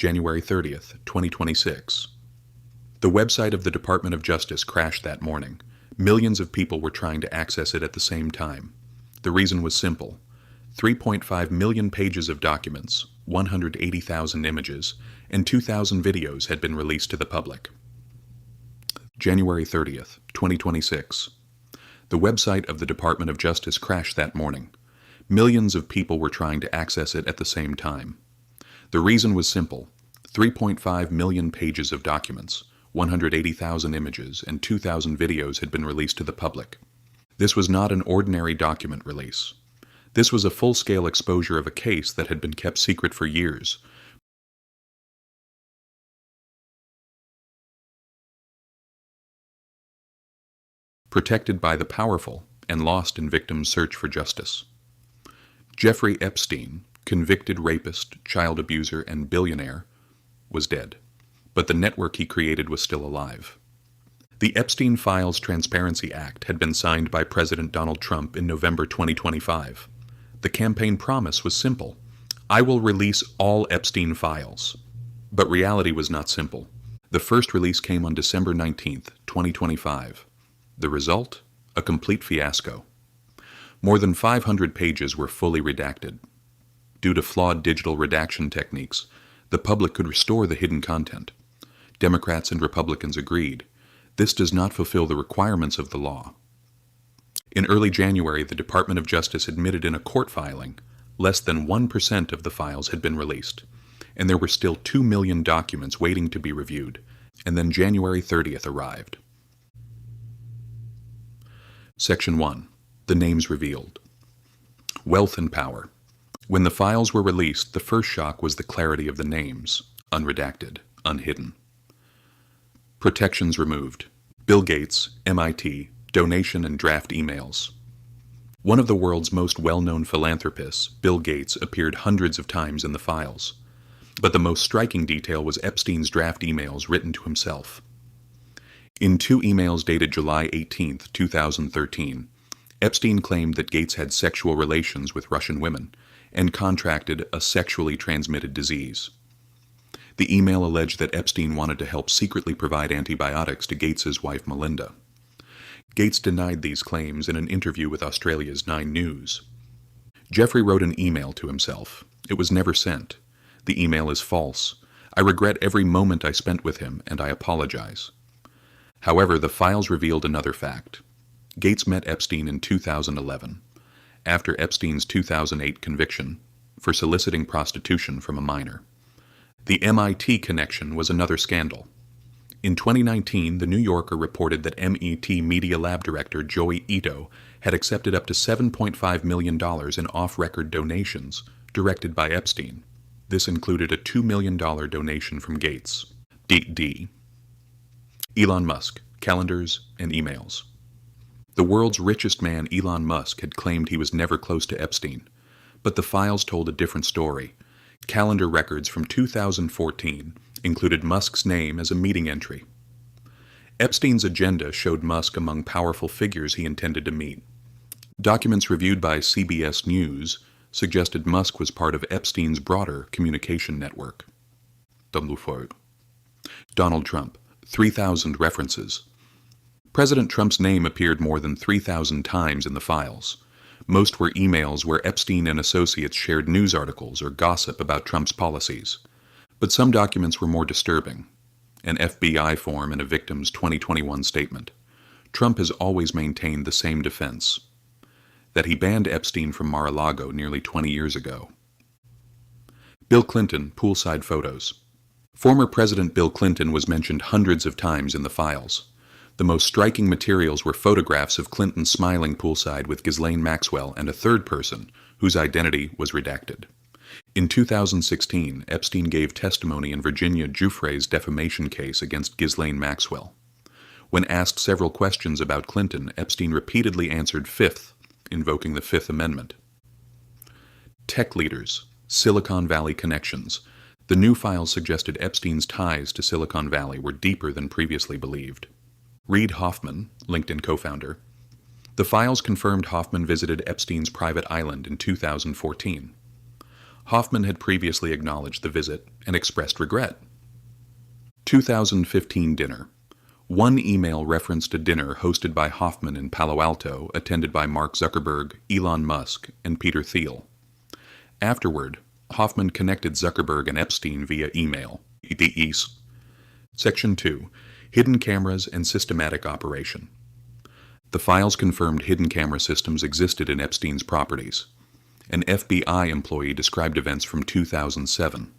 January 30th, 2026. The website of the Department of Justice crashed that morning. Millions of people were trying to access it at the same time. The reason was simple. 3.5 million pages of documents, 180,000 images, and 2,000 videos had been released to the public. January 30th, 2026. The website of the Department of Justice crashed that morning. Millions of people were trying to access it at the same time. The reason was simple. 3.5 million pages of documents, 180,000 images, and 2,000 videos had been released to the public. This was not an ordinary document release. This was a full-scale exposure of a case that had been kept secret for years. Protected by the powerful and lost in victims' search for justice. Jeffrey Epstein, convicted rapist, child abuser, and billionaire, was dead, but the network he created was still alive. The Epstein Files Transparency Act had been signed by President Donald Trump in November 2025. The campaign promise was simple: I will release all Epstein files. But reality was not simple. The first release came on December 19th, 2025. The result? A complete fiasco. More than 500 pages were fully redacted. Due to flawed digital redaction techniques, the public could restore the hidden content. Democrats and Republicans agreed. This does not fulfill the requirements of the law. In early January, the Department of Justice admitted in a court filing less than 1% of the files had been released, and there were still 2 million documents waiting to be reviewed, and then January 30th arrived. Section 1. The names revealed. Wealth and power. When the files were released, the first shock was the clarity of the names, unredacted, unhidden. Protections removed. Bill Gates, MIT, donation and draft emails. One of the world's most well-known philanthropists, Bill Gates, appeared hundreds of times in the files. But the most striking detail was Epstein's draft emails written to himself. In 2 emails dated July 18, 2013, Epstein claimed that Gates had sexual relations with Russian women and contracted a sexually transmitted disease. The email alleged that Epstein wanted to help secretly provide antibiotics to Gates's wife Melinda. Gates denied these claims in an interview with Australia's 9 News. Jeffrey wrote an email to himself. It was never sent. The email is false. I regret every moment I spent with him, and I apologize. However, the files revealed another fact. Gates met Epstein in 2011, after Epstein's 2008 conviction, for soliciting prostitution from a minor. The MIT connection was another scandal. In 2019, The New Yorker reported that MET Media Lab director Joey Ito had accepted up to $7.5 million in off-record donations directed by Epstein. This included a $2 million donation from Gates. D. Elon Musk, calendars, and emails. The world's richest man, Elon Musk, had claimed he was never close to Epstein, but the files told a different story. Calendar records from 2014 included Musk's name as a meeting entry. Epstein's agenda showed Musk among powerful figures he intended to meet. Documents reviewed by CBS News suggested Musk was part of Epstein's broader communication network. Donald Trump, 3,000 references. President Trump's name appeared more than 3,000 times in the files. Most were emails where Epstein and associates shared news articles or gossip about Trump's policies. But some documents were more disturbing. An FBI form and a victim's 2021 statement. Trump has always maintained the same defense: that he banned Epstein from Mar-a-Lago nearly 20 years ago. Bill Clinton, poolside photos. Former President Bill Clinton was mentioned hundreds of times in the files. The most striking materials were photographs of Clinton smiling poolside with Ghislaine Maxwell and a third person, whose identity was redacted. In 2016, Epstein gave testimony in Virginia Giuffre's defamation case against Ghislaine Maxwell. When asked several questions about Clinton, Epstein repeatedly answered Fifth, invoking the Fifth Amendment. Tech leaders, Silicon Valley connections. The new files suggested Epstein's ties to Silicon Valley were deeper than previously believed. Reid Hoffman, LinkedIn co-founder. The files confirmed Hoffman visited Epstein's private island in 2014. Hoffman had previously acknowledged the visit and expressed regret. 2015 dinner. One email referenced a dinner hosted by Hoffman in Palo Alto, attended by Mark Zuckerberg, Elon Musk, and Peter Thiel. Afterward, Hoffman connected Zuckerberg and Epstein via email. Section 2. Hidden cameras and systematic operation. The files confirmed hidden camera systems existed in Epstein's properties. An FBI employee described events from 2007.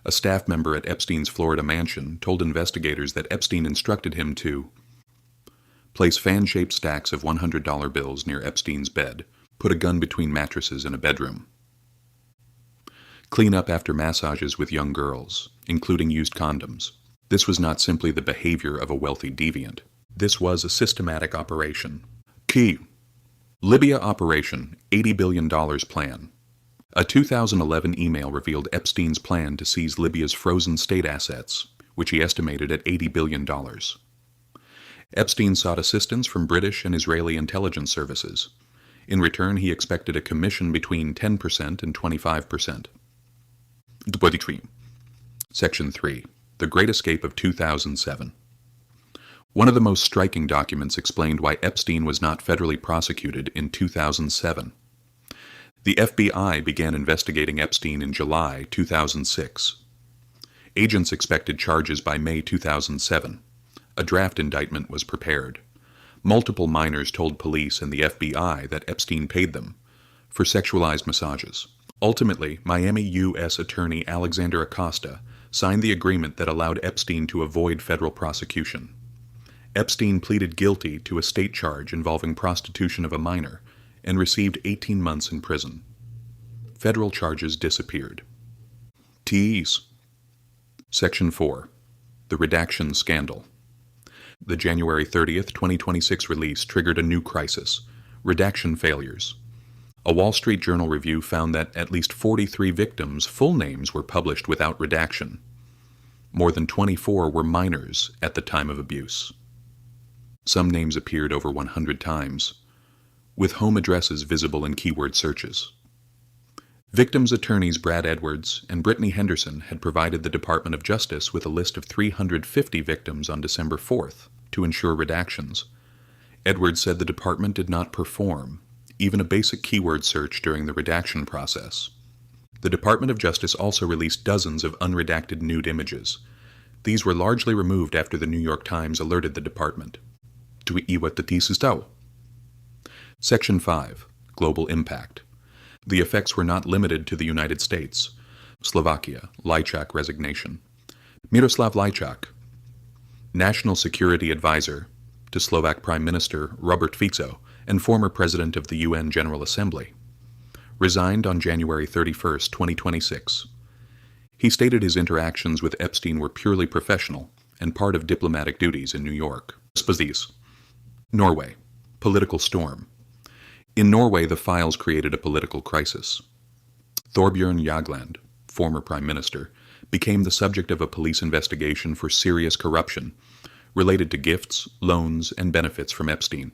A staff member at Epstein's Florida mansion told investigators that Epstein instructed him to place fan-shaped stacks of $100 bills near Epstein's bed, put a gun between mattresses in a bedroom, clean up after massages with young girls, including used condoms. This was not simply the behavior of a wealthy deviant. This was a systematic operation. Key. Libya Operation, $80 billion plan. A 2011 email revealed Epstein's plan to seize Libya's frozen state assets, which he estimated at $80 billion. Epstein sought assistance from British and Israeli intelligence services. In return, he expected a commission between 10% and 25%. Section 3. The Great Escape of 2007. One of the most striking documents explained why Epstein was not federally prosecuted in 2007. The FBI began investigating Epstein in July 2006. Agents expected charges by May 2007. A draft indictment was prepared. Multiple minors told police and the FBI that Epstein paid them for sexualized massages. Ultimately, Miami U.S. Attorney Alexander Acosta signed the agreement that allowed Epstein to avoid federal prosecution. Epstein pleaded guilty to a state charge involving prostitution of a minor and received 18 months in prison. Federal charges disappeared. Tease. Section 4. The Redaction Scandal. The January 30th, 2026 release triggered a new crisis: redaction failures. A Wall Street Journal review found that at least 43 victims' full names were published without redaction. More than 24 were minors at the time of abuse. Some names appeared over 100 times, with home addresses visible in keyword searches. Victims' attorneys Brad Edwards and Brittany Henderson had provided the Department of Justice with a list of 350 victims on December 4th to ensure redactions. Edwards said the department did not perform even a basic keyword search during the redaction process. The Department of Justice also released dozens of unredacted nude images. These were largely removed after the New York Times alerted the department. Section 5. Global Impact. The effects were not limited to the United States. Slovakia, Lajčák resignation. Miroslav Lajčák, National Security Advisor to Slovak Prime Minister Robert Fico and former President of the UN General Assembly, resigned on January 31, 2026. He stated his interactions with Epstein were purely professional and part of diplomatic duties in New York. Norway. Political storm. In Norway, the files created a political crisis. Thorbjørn Jagland, former prime minister, became the subject of a police investigation for serious corruption related to gifts, loans, and benefits from Epstein.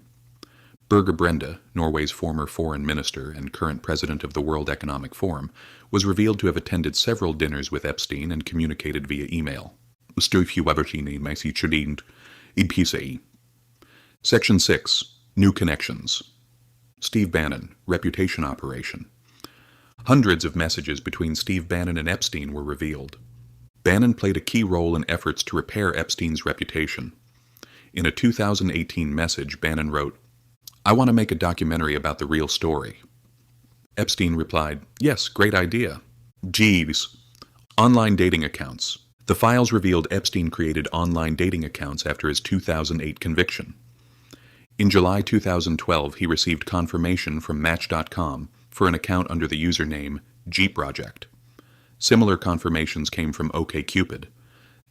Børge Brende, Norway's former foreign minister and current president of the World Economic Forum, was revealed to have attended several dinners with Epstein and communicated via email. Section 6. New connections. Steve Bannon, reputation operation. Hundreds of messages between Steve Bannon and Epstein were revealed. Bannon played a key role in efforts to repair Epstein's reputation. In a 2018 message, Bannon wrote, "I want to make a documentary about the real story." Epstein replied, "Yes, great idea." Jeeves. Online dating accounts. The files revealed Epstein created online dating accounts after his 2008 conviction. In July 2012, he received confirmation from Match.com for an account under the username G-Project. Similar confirmations came from OkCupid.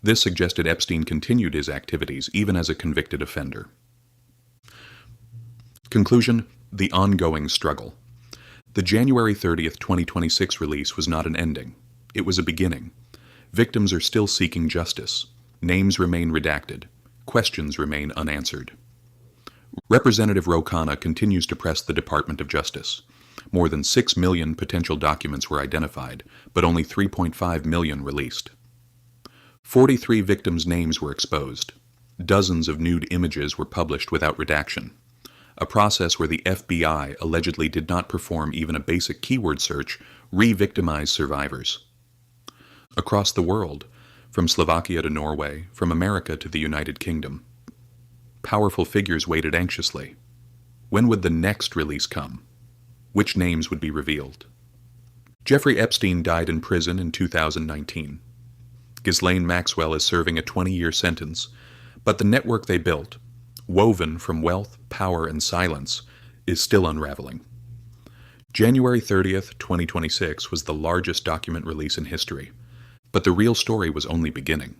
This suggested Epstein continued his activities even as a convicted offender. Conclusion: the ongoing struggle. The January 30th, 2026 release was not an ending. It was a beginning. Victims are still seeking justice. Names remain redacted. Questions remain unanswered. Representative Ro Khanna continues to press the Department of Justice. More than 6 million potential documents were identified, but only 3.5 million released. 43 victims' names were exposed. Dozens of nude images were published without redaction, a process where the FBI allegedly did not perform even a basic keyword search, re-victimized survivors. Across the world, from Slovakia to Norway, from America to the United Kingdom, powerful figures waited anxiously. When would the next release come? Which names would be revealed? Jeffrey Epstein died in prison in 2019. Ghislaine Maxwell is serving a 20-year sentence, but the network they built, woven from wealth, power, and silence, is still unraveling. January 30th, 2026 was the largest document release in history, but the real story was only beginning.